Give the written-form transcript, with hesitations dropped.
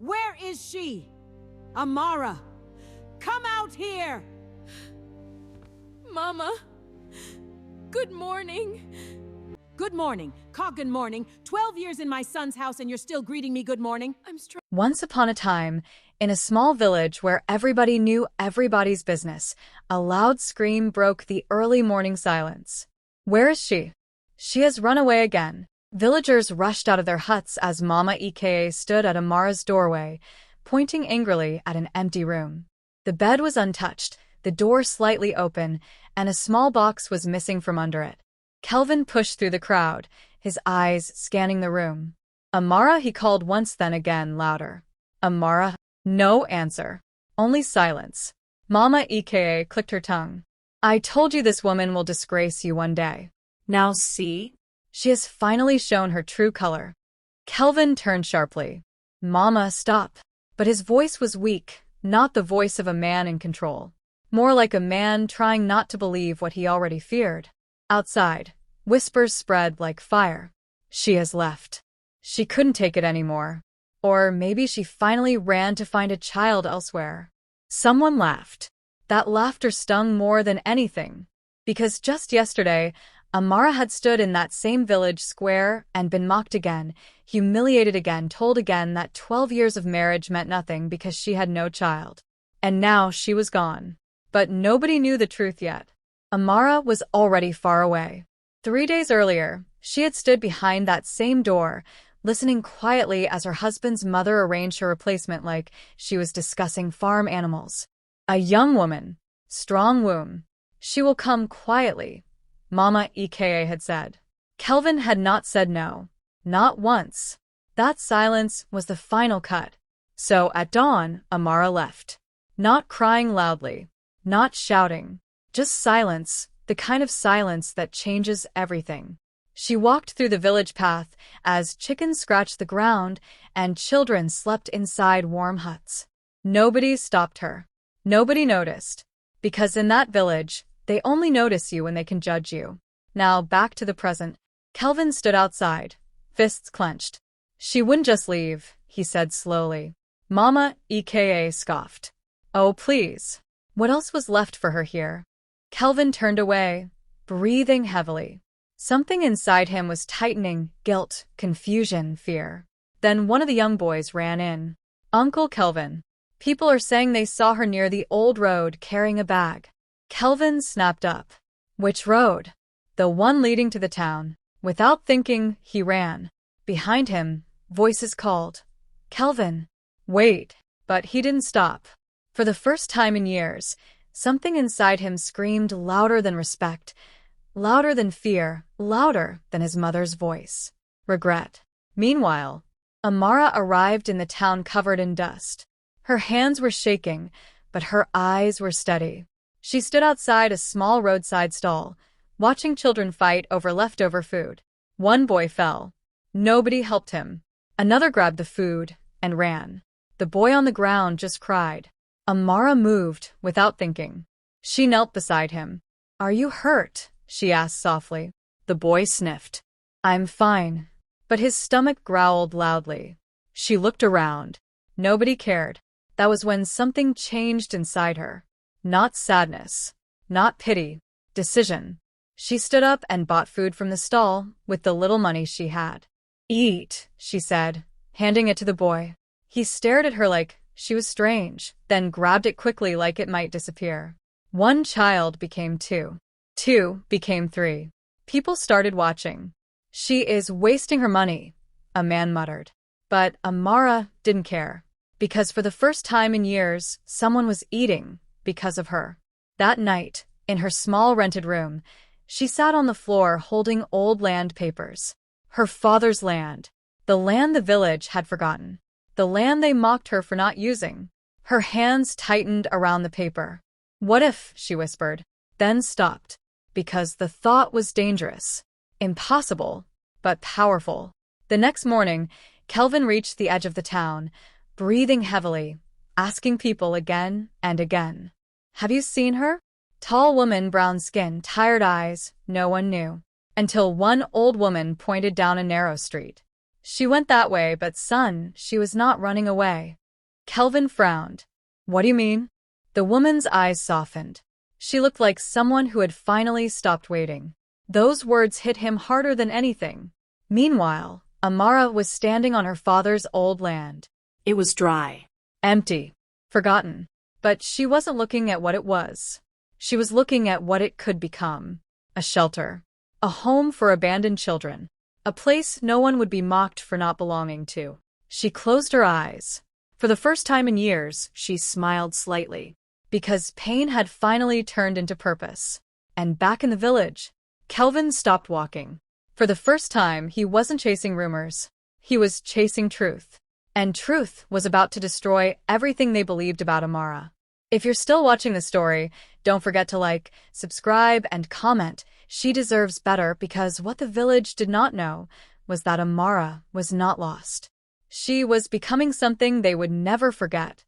Where is she? Amara, come out here! Mama, good morning. Good morning. Good morning. 12 years in my son's house and you're still greeting me good morning? Once upon a time, in a small village where everybody knew everybody's business, a loud scream broke the early morning silence. Where is she? She has run away again. Villagers rushed out of their huts as Mama Eka stood at Amara's doorway, pointing angrily at an empty room. The bed was untouched, the door slightly open, and a small box was missing from under it. Kelvin pushed through the crowd, his eyes scanning the room. Amara, he called once, then again, louder. Amara. No answer. Only silence. Mama Eka clicked her tongue. I told you this woman will disgrace you one day. Now see? She has finally shown her true color. Kelvin turned sharply. Mama, stop. But his voice was weak, not the voice of a man in control. More like a man trying not to believe what he already feared. Outside, whispers spread like fire. She has left. She couldn't take it anymore. Or maybe she finally ran to find a child elsewhere. Someone laughed. That laughter stung more than anything. Because just yesterday, Amara had stood in that same village square and been mocked again, humiliated again, told again that 12 years of marriage meant nothing because she had no child. And now she was gone. But nobody knew the truth yet. Amara was already far away. 3 days earlier, she had stood behind that same door, listening quietly as her husband's mother arranged her replacement like she was discussing farm animals. A young woman, strong womb. She will come quietly, Mama Eka had said. Kelvin had not said no. Not once. That silence was the final cut. So at dawn, Amara left. Not crying loudly. Not shouting. Just silence, the kind of silence that changes everything. She walked through the village path as chickens scratched the ground and children slept inside warm huts. Nobody stopped her. Nobody noticed. Because in that village, they only notice you when they can judge you. Now back to the present. Kelvin stood outside, fists clenched. She wouldn't just leave, he said slowly. Mama Eka scoffed. Oh, please. What else was left for her here? Kelvin turned away, breathing heavily. Something inside him was tightening, guilt, confusion, fear. Then one of the young boys ran in. Uncle Kelvin. People are saying they saw her near the old road carrying a bag. Kelvin snapped up. Which road? The one leading to the town. Without thinking, he ran. Behind him, voices called. Kelvin. Wait. But he didn't stop. For the first time in years, something inside him screamed louder than respect, louder than fear, louder than his mother's voice. Regret. Meanwhile, Amara arrived in the town covered in dust. Her hands were shaking, but her eyes were steady. She stood outside a small roadside stall, watching children fight over leftover food. One boy fell. Nobody helped him. Another grabbed the food and ran. The boy on the ground just cried. Amara moved without thinking. She knelt beside him. Are you hurt? She asked softly. The boy sniffed. I'm fine. But his stomach growled loudly. She looked around. Nobody cared. That was when something changed inside her. Not sadness. Not pity. Decision. She stood up and bought food from the stall with the little money she had. Eat, she said, handing it to the boy. He stared at her like she was strange, then grabbed it quickly like it might disappear. One child became two. Two became three. People started watching. She is wasting her money, a man muttered. But Amara didn't care. Because for the first time in years, someone was eating because of her. That night, in her small rented room, she sat on the floor holding old land papers. Her father's land. The land the village had forgotten. The land they mocked her for not using. Her hands tightened around the paper. What if, she whispered, then stopped. Because the thought was dangerous. Impossible, but powerful. The next morning, Kelvin reached the edge of the town, breathing heavily, asking people again and again. Have you seen her? Tall woman, brown skin, tired eyes, no one knew. Until one old woman pointed down a narrow street. She went that way, but son, she was not running away. Kelvin frowned. What do you mean? The woman's eyes softened. She looked like someone who had finally stopped waiting. Those words hit him harder than anything. Meanwhile, Amara was standing on her father's old land. It was dry. Empty. Forgotten. But she wasn't looking at what it was. She was looking at what it could become. A shelter. A home for abandoned children. A place no one would be mocked for not belonging to. She closed her eyes. For the first time in years, she smiled slightly. Because pain had finally turned into purpose. And back in the village, Kelvin stopped walking. For the first time, he wasn't chasing rumors. He was chasing truth. And truth was about to destroy everything they believed about Amara. If you're still watching the story, don't forget to like, subscribe, and comment. She deserves better, because what the village did not know was that Amara was not lost. She was becoming something they would never forget.